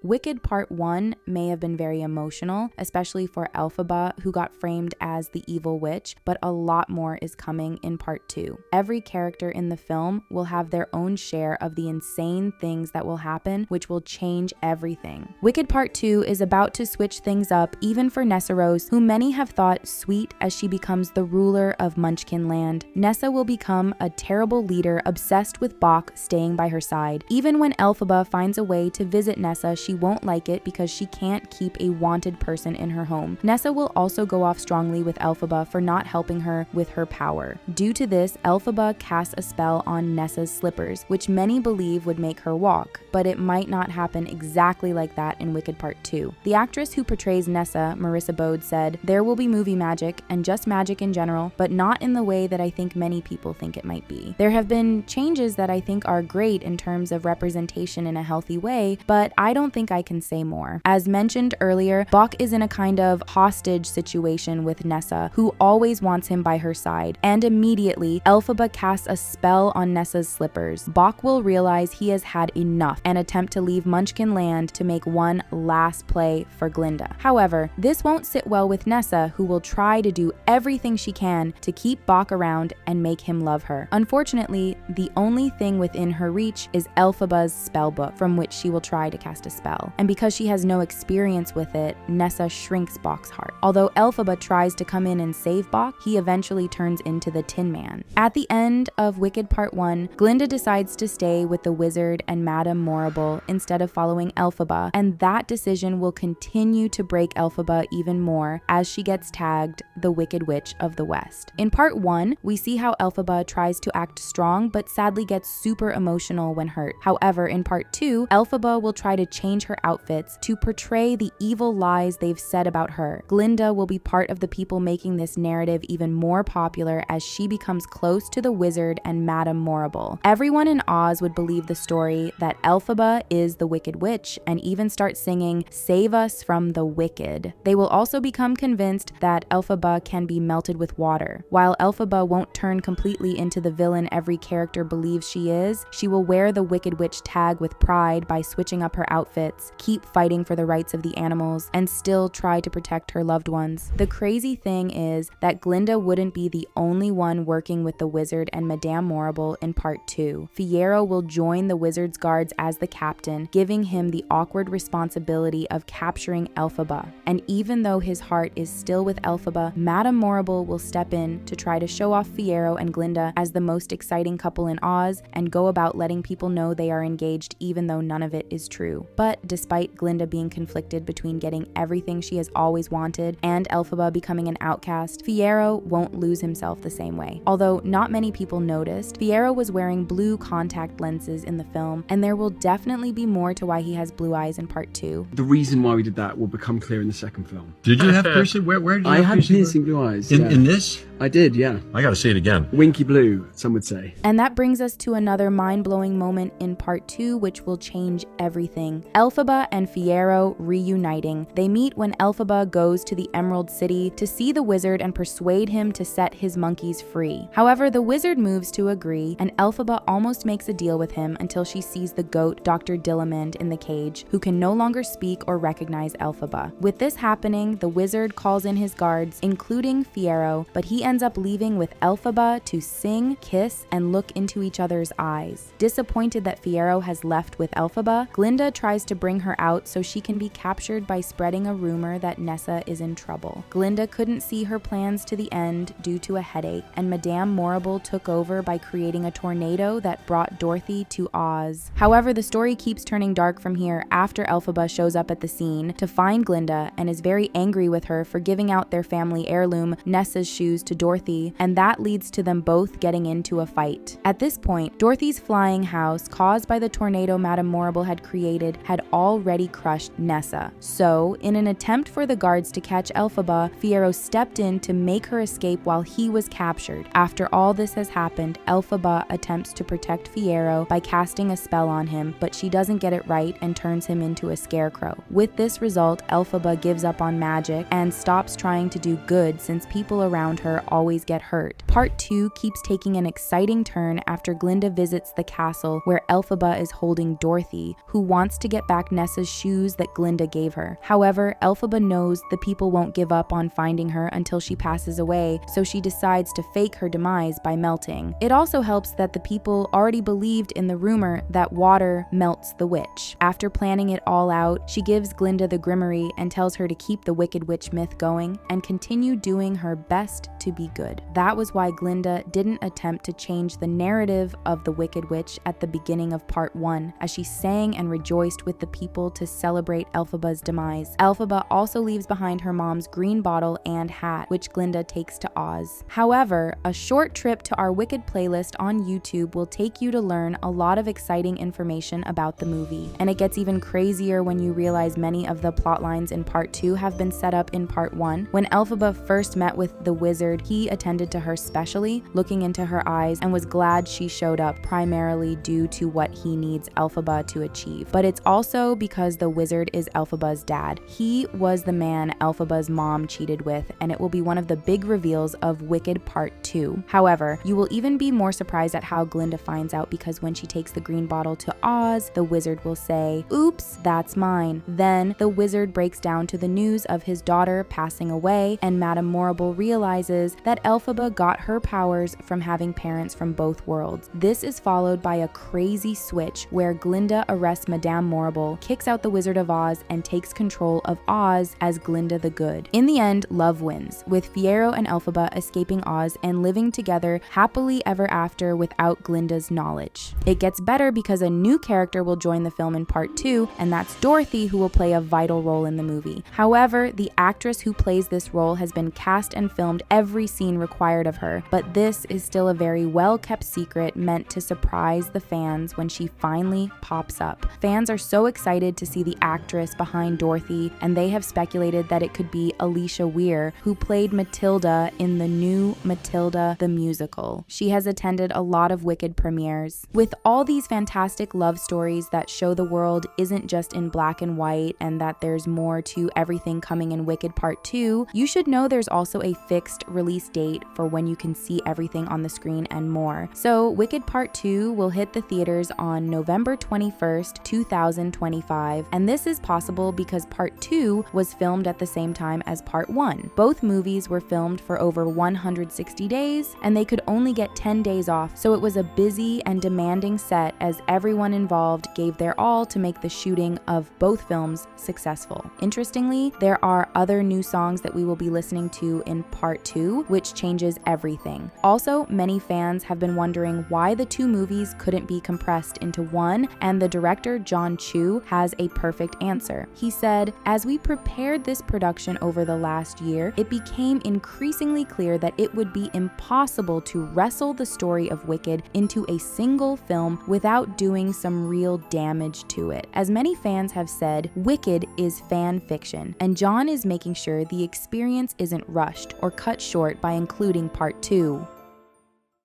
Wicked Part 1 may have been very emotional, especially for Elphaba, who got framed as the evil witch, but a lot more is coming in Part 2. Every character in the film will have their own share of the insane things that will happen, which will change everything. Wicked Part 2 is about to switch things up even for Nessa, who many have thought sweet as she becomes the ruler of Munchkin Land. Nessa will become a terrible leader obsessed with Bock staying by her side. Even when Elphaba finds a way to visit Nessa, she won't like it because she can't keep a wanted person in her home. Nessa will also go off strongly with Elphaba for not helping her with her power. Due to this, Elphaba casts a spell on Nessa's slippers, which many believe would make her walk, but it might not happen exactly like that in Wicked Part 2. The actress who portrays Nessa, Marissa Bode, said, "There will be movie magic and just magic in general, but not in the way that I think many people think it might be. There have been changes that I think are great in terms of representation in a healthy way, but I don't think I can say more." As mentioned earlier, Bock is in a kind of hostage situation with Nessa, who always wants him by her side, and immediately Elphaba casts a spell on Nessa's slippers. Bock will realize he has had enough and attempt to leave Munchkin Land to make one last play for Glinda. However, this won't sit well with Nessa, who will try to do everything she can to keep Bock around and make him love her. Unfortunately, the only thing within her reach is Elphaba's spell book, from which she will try to cast a spell. And because she has no experience with it, Nessa shrinks Bock's heart. Although Elphaba tries to come in and save Bock, he eventually turns into the Tin Man. At the end of Wicked Part 1, Glinda decides to stay with the wizard and Madame Morrible instead of following Elphaba, and that decision will continue to break Elphaba even more as she gets tagged the Wicked Witch of the West. In Part 1, we see how Elphaba tries to act strong but sadly gets super emotional when hurt. However, in Part 2, Elphaba will try to change her outfits to portray the evil lies they've said about her. Glinda will be part of the people making this narrative even more popular as she becomes close to the wizard and Madame Morrible. Everyone in Oz would believe the story that Elphaba is the Wicked Witch and even start singing "Save Us from the Wicked." They will also become convinced that Elphaba can be melted with water. While Elphaba won't turn completely into the villain every character believes she is, she will wear the Wicked Witch tag with pride by switching up her outfits, keep fighting for the rights of the animals, and still try to protect her loved ones. The crazy thing is that Glinda wouldn't be the only one working with the wizard and Madame Morrible in Part 2. Fiyero will join the wizard's guards as the captain, giving him the awkward responsibility of capturing Elphaba. And even though his heart is still with Elphaba, Madame Morrible will step in to try to show off Fiyero and Glinda as the most exciting couple in Oz and go about letting people know they are engaged even though none of it is true. But despite Glinda being conflicted between getting everything she has always wanted and Elphaba becoming an outcast, Fiyero won't lose himself the same way. Although not many people noticed, Fiyero was wearing blue contact lenses in the film, and there will definitely be more to why he has blue eyes in Part 2. The reason why we did that will become clear in the second film. Did you have piercing? Where did you I have had piercing blue eyes. In this? I did, yeah. I gotta see it again. Winky blue, some would say. And that brings us to another mind-blowing moment in Part 2, which will change everything. Elphaba and Fiyero reuniting. They meet when Elphaba goes to the Emerald City to see the wizard and persuade him to set his monkeys free. However, the wizard moves to agree, and Elphaba almost makes a deal with him until she sees the goat, Dr. Dillamond, in the cage, who can no longer speak or recognize Elphaba. With this happening, the wizard calls in his guards, including Fiyero, but he ends up leaving with Elphaba to sing, kiss, and look into each other's eyes. Disappointed that Fiyero has left with Elphaba, Glinda tries to bring her out so she can be captured by spreading a rumor that Nessa is in trouble. Glinda couldn't see her plans to the end due to a headache, and Madame Morrible took over by creating a tornado that brought Dorothy to Oz. However, the story keeps turning dark from here after Elphaba shows up at the scene to find Glinda and is very angry with her for giving out their family heirloom, Nessa's shoes, to Dorothy, and that leads to them both getting into a fight. At this point, Dorothy's flying house, caused by the tornado Madame Morrible had created, had already crushed Nessa. So, in an attempt for the guards to catch Elphaba, Fiyero stepped in to make her escape while he was captured. After all this has happened, Elphaba attempts to protect Fiyero by casting a spell on him, but she doesn't get it right and turns him into a scarecrow. With this result, Elphaba gives up on magic and stops trying to do good since people around her always get hurt. Part 2 keeps taking an exciting turn after Glinda visits the castle where Elphaba is holding Dorothy, who wants to get back Nessa's shoes that Glinda gave her. However, Elphaba knows the people won't give up on finding her until she passes away, so she decides to fake her demise by melting. It also helps that the people already believed in the rumor that water melts the witch. After planning it all out, she gives Glinda the Grimoire and tells her to keep the Wicked Witch myth going and continue doing her best to be good. That was why Glinda didn't attempt to change the narrative of the Wicked Witch at the beginning of part 1, as she sang and rejoiced with the people to celebrate Elphaba's demise. Elphaba also leaves behind her mom's green bottle and hat, which Glinda takes to Oz. However, a short trip to our Wicked playlist on YouTube will take you to learn a lot of exciting information about the movie. And it gets even crazier when you realize many of the plot lines in part 2 have been set up in part 1. When Elphaba first met with the wizard, he attended to her specially, looking into her eyes, and was glad she showed up, primarily due to what he needs Elphaba to achieve. But it's also because the wizard is Elphaba's dad. He was the man Elphaba's mom cheated with, and it will be one of the big reveals of Wicked Part 2. However, you will even be more surprised at how Glinda finds out, because when she takes the green bottle to Oz, the wizard will say, "Oops, that's mine." Then the wizard breaks down to the news of his daughter passing away, and Madame Morrible realizes that Elphaba got her powers from having parents from both worlds. This is followed by a crazy switch where Glinda arrests Madame Morrible, kicks out the Wizard of Oz, and takes control of Oz as Glinda the Good. In the end, love wins, with Fiyero and Elphaba escaping Oz and living together happily ever after without Glinda's knowledge. It gets better because a new character will join the film in part 2, and that's Dorothy, who will play a vital role in the movie. However, the actress who plays this role has been cast and filmed every scene required of her, but this is still a very well-kept secret meant to surprise the fans when she finally pops up. Fans are so excited to see the actress behind Dorothy, and they have speculated that it could be Alicia Weir, who played Matilda in the new Matilda the Musical. She has attended a lot of Wicked premieres. With all these fantastic love stories that show the world isn't just in black and white and that there's more to everything coming in Wicked Part 2, you should know there's also a fixed release date for when you can see everything on the screen and more. So Wicked Part 2 will hit the theaters on November 21st, 2025, and this is possible because Part 2 was filmed at the same time as Part 1. Both movies were filmed for over 160 days, and they could only get 10 days off, so it was a busy and demanding set as everyone involved gave their all to make the shooting of both films successful. Interestingly, there are other new songs that we will be listening to in Part 2, which changes everything. Also, many fans have been wondering why the two movies couldn't be compressed into one, and the director John Chu has a perfect answer. He said, "As we prepared this production over the last year, it became increasingly clear that it would be impossible to wrestle the story of Wicked into a single film without doing some real damage to it. As many fans have said, Wicked is fan fiction, and John is making sure the experience isn't rushed or cut short by including Part 2.